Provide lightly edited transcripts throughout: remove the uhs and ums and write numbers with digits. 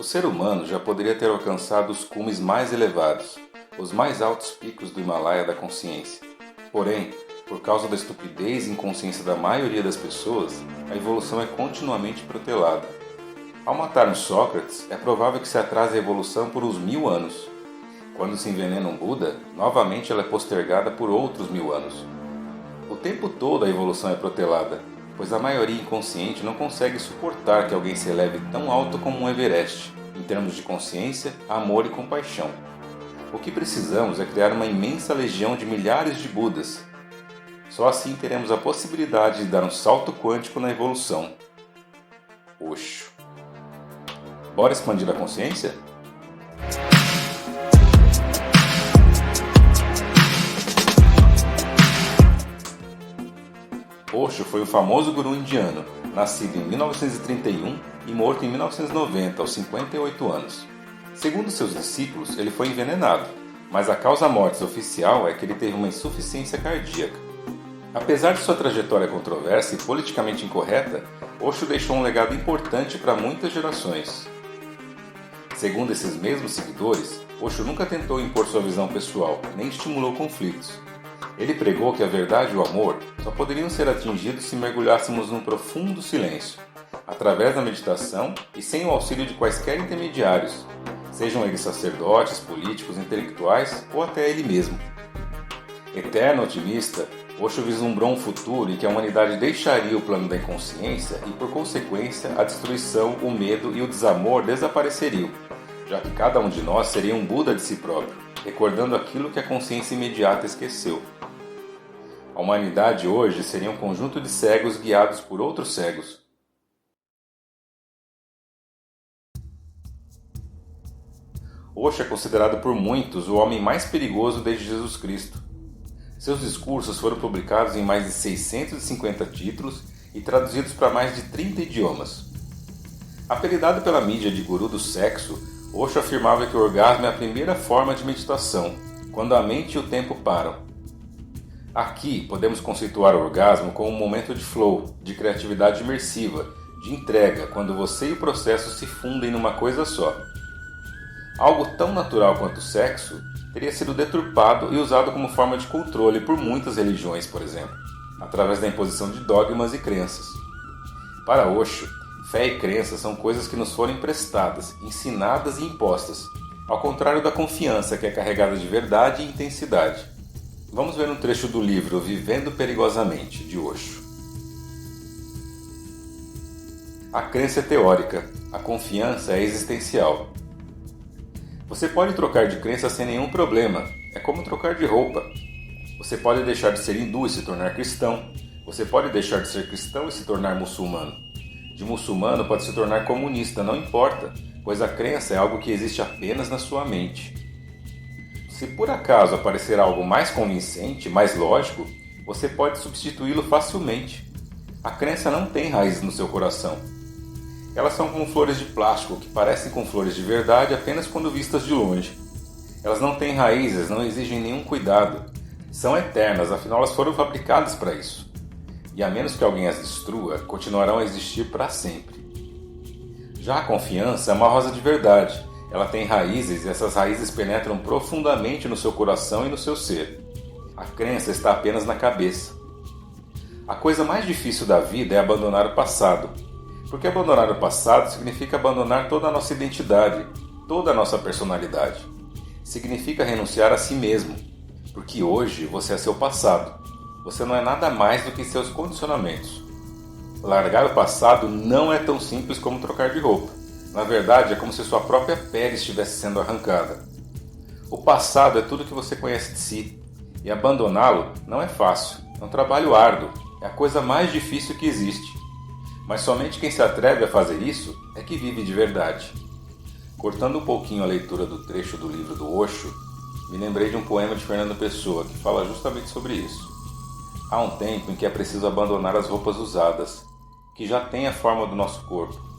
O ser humano já poderia ter alcançado os cumes mais elevados, os mais altos picos do Himalaia da consciência. Porém, por causa da estupidez e inconsciência da maioria das pessoas, a evolução é continuamente protelada. Ao matar um Sócrates, é provável que se atrase a evolução por uns 1000 anos. Quando se envenena um Buda, novamente ela é postergada por outros 1000 anos. O tempo todo a evolução é protelada, pois a maioria inconsciente não consegue suportar que alguém se eleve tão alto como um Everest, em termos de consciência, amor e compaixão. O que precisamos é criar uma imensa legião de milhares de Budas. Só assim teremos a possibilidade de dar um salto quântico na evolução. Osho. Bora expandir a consciência? Osho foi um famoso guru indiano, nascido em 1931 e morto em 1990, aos 58 anos. Segundo seus discípulos, ele foi envenenado, mas a causa mortis oficial é que ele teve uma insuficiência cardíaca. Apesar de sua trajetória controversa e politicamente incorreta, Osho deixou um legado importante para muitas gerações. Segundo esses mesmos seguidores, Osho nunca tentou impor sua visão pessoal, nem estimulou conflitos. Ele pregou que a verdade e o amor só poderiam ser atingidos se mergulhássemos num profundo silêncio, através da meditação e sem o auxílio de quaisquer intermediários, sejam eles sacerdotes, políticos, intelectuais ou até ele mesmo. Eterno otimista, Osho vislumbrou um futuro em que a humanidade deixaria o plano da inconsciência e, por consequência, a destruição, o medo e o desamor desapareceriam, já que cada um de nós seria um Buda de si próprio, recordando aquilo que a consciência imediata esqueceu. A humanidade hoje seria um conjunto de cegos guiados por outros cegos. Osho é considerado por muitos o homem mais perigoso desde Jesus Cristo. Seus discursos foram publicados em mais de 650 títulos e traduzidos para mais de 30 idiomas. Apelidado pela mídia de guru do sexo, Osho afirmava que o orgasmo é a primeira forma de meditação, quando a mente e o tempo param. Aqui podemos conceituar o orgasmo como um momento de flow, de criatividade imersiva, de entrega, quando você e o processo se fundem numa coisa só. Algo tão natural quanto o sexo teria sido deturpado e usado como forma de controle por muitas religiões, por exemplo, através da imposição de dogmas e crenças. Para Osho, fé e crença são coisas que nos foram emprestadas, ensinadas e impostas, ao contrário da confiança, que é carregada de verdade e intensidade. Vamos ver um trecho do livro Vivendo Perigosamente, de Osho. A crença é teórica, a confiança é existencial. Você pode trocar de crença sem nenhum problema, é como trocar de roupa. Você pode deixar de ser hindu e se tornar cristão. Você pode deixar de ser cristão e se tornar muçulmano. De muçulmano pode se tornar comunista, não importa, pois a crença é algo que existe apenas na sua mente. Se por acaso aparecer algo mais convincente, mais lógico, você pode substituí-lo facilmente. A crença não tem raízes no seu coração. Elas são como flores de plástico, que parecem com flores de verdade apenas quando vistas de longe. Elas não têm raízes, não exigem nenhum cuidado. São eternas, afinal elas foram fabricadas para isso. E a menos que alguém as destrua, continuarão a existir para sempre. Já a confiança é uma rosa de verdade. Ela tem raízes e essas raízes penetram profundamente no seu coração e no seu ser. A crença está apenas na cabeça. A coisa mais difícil da vida é abandonar o passado. Porque abandonar o passado significa abandonar toda a nossa identidade, toda a nossa personalidade. Significa renunciar a si mesmo. Porque hoje você é seu passado. Você não é nada mais do que seus condicionamentos. Largar o passado não é tão simples como trocar de roupa. Na verdade, é como se sua própria pele estivesse sendo arrancada. O passado é tudo que você conhece de si, e abandoná-lo não é fácil, é um trabalho árduo, é a coisa mais difícil que existe. Mas somente quem se atreve a fazer isso é que vive de verdade. Cortando um pouquinho a leitura do trecho do livro do Osho, me lembrei de um poema de Fernando Pessoa que fala justamente sobre isso. Há um tempo em que é preciso abandonar as roupas usadas, que já têm a forma do nosso corpo,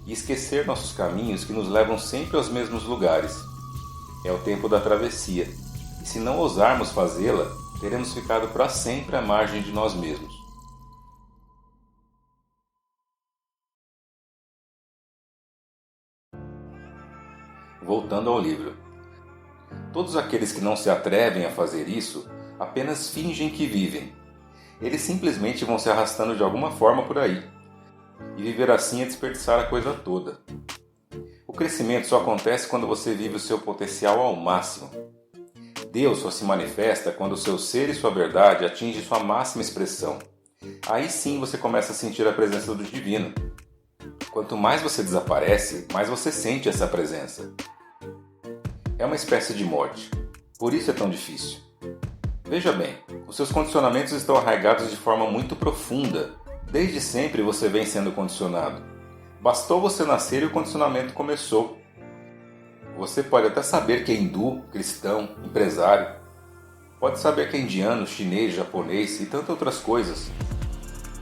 e esquecer nossos caminhos que nos levam sempre aos mesmos lugares. É o tempo da travessia, e se não ousarmos fazê-la, teremos ficado para sempre à margem de nós mesmos. Voltando ao livro. Todos aqueles que não se atrevem a fazer isso apenas fingem que vivem. Eles simplesmente vão se arrastando de alguma forma por aí. E viver assim é desperdiçar a coisa toda. O crescimento só acontece quando você vive o seu potencial ao máximo. Deus só se manifesta quando o seu ser e sua verdade atingem sua máxima expressão. Aí sim você começa a sentir a presença do divino. Quanto mais você desaparece, mais você sente essa presença. É uma espécie de morte. Por isso é tão difícil. Veja bem, os seus condicionamentos estão arraigados de forma muito profunda. Desde sempre você vem sendo condicionado. Bastou você nascer e o condicionamento começou. Você pode até saber que é hindu, cristão, empresário. Pode saber que é indiano, chinês, japonês e tantas outras coisas.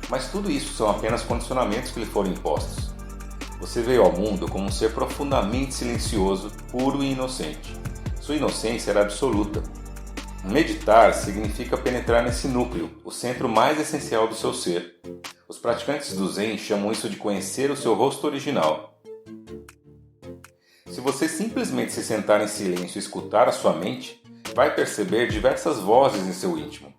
Mas tudo isso são apenas condicionamentos que lhe foram impostos. Você veio ao mundo como um ser profundamente silencioso, puro e inocente. Sua inocência era absoluta. Meditar significa penetrar nesse núcleo, o centro mais essencial do seu ser. Os praticantes do Zen chamam isso de conhecer o seu rosto original. Se você simplesmente se sentar em silêncio e escutar a sua mente, vai perceber diversas vozes em seu íntimo.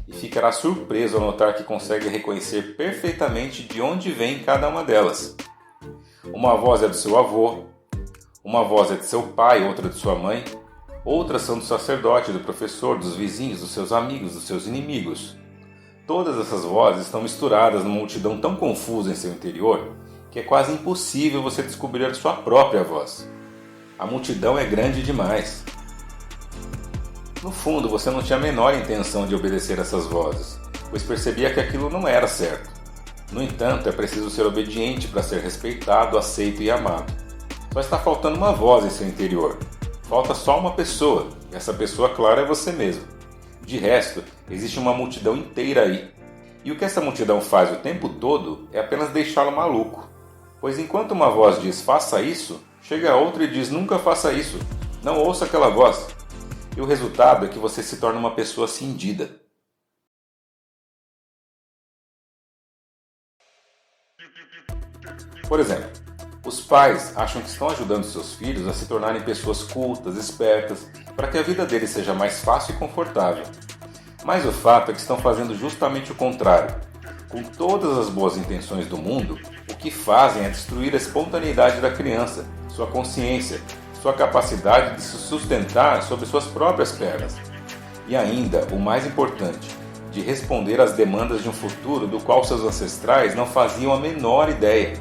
E ficará surpreso ao notar que consegue reconhecer perfeitamente de onde vem cada uma delas. Uma voz é do seu avô, uma voz é de seu pai, outra de sua mãe, outras são do sacerdote, do professor, dos vizinhos, dos seus amigos, dos seus inimigos. Todas essas vozes estão misturadas numa multidão tão confusa em seu interior que é quase impossível você descobrir a sua própria voz. A multidão é grande demais. No fundo, você não tinha a menor intenção de obedecer essas vozes, pois percebia que aquilo não era certo. No entanto, é preciso ser obediente para ser respeitado, aceito e amado. Só está faltando uma voz em seu interior. Falta só uma pessoa, e essa pessoa, claro, é você mesmo. De resto, existe uma multidão inteira aí. E o que essa multidão faz o tempo todo é apenas deixá-lo maluco. Pois enquanto uma voz diz faça isso, chega outra e diz nunca faça isso. Não ouça aquela voz. E o resultado é que você se torna uma pessoa cindida. Por exemplo, os pais acham que estão ajudando seus filhos a se tornarem pessoas cultas, espertas, para que a vida deles seja mais fácil e confortável. Mas o fato é que estão fazendo justamente o contrário. Com todas as boas intenções do mundo, o que fazem é destruir a espontaneidade da criança, sua consciência, sua capacidade de se sustentar sobre suas próprias pernas. E ainda, o mais importante, de responder às demandas de um futuro do qual seus ancestrais não faziam a menor ideia.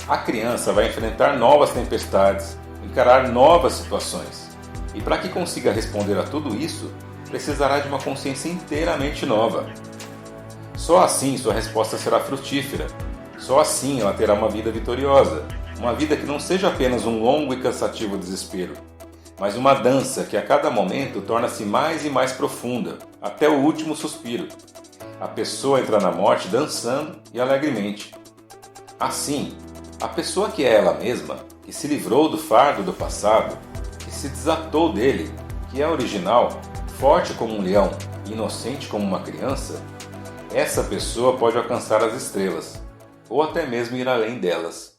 A criança vai enfrentar novas tempestades, encarar novas situações. E para que consiga responder a tudo isso, precisará de uma consciência inteiramente nova. Só assim sua resposta será frutífera. Só assim ela terá uma vida vitoriosa. Uma vida que não seja apenas um longo e cansativo desespero, mas uma dança que a cada momento torna-se mais e mais profunda, até o último suspiro. A pessoa entra na morte dançando e alegremente. Assim, a pessoa que é ela mesma, que se livrou do fardo do passado, que se desatou dele, que é original, forte como um leão e inocente como uma criança, essa pessoa pode alcançar as estrelas, ou até mesmo ir além delas.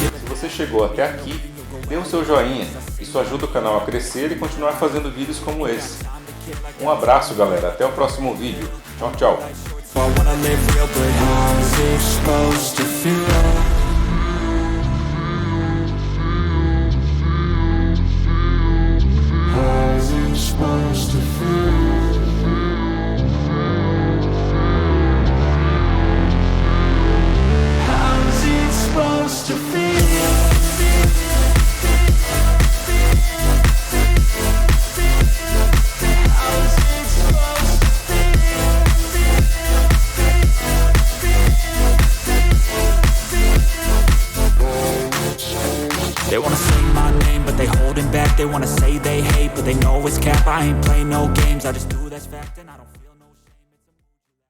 Se você chegou até aqui, dê o seu joinha, isso ajuda o canal a crescer e continuar fazendo vídeos como esse. Um abraço, galera, até o próximo vídeo. Tchau, tchau. They wanna say my name, but they holding back. They wanna say they hate, but they know it's cap. I ain't play no games, I just do that's fact.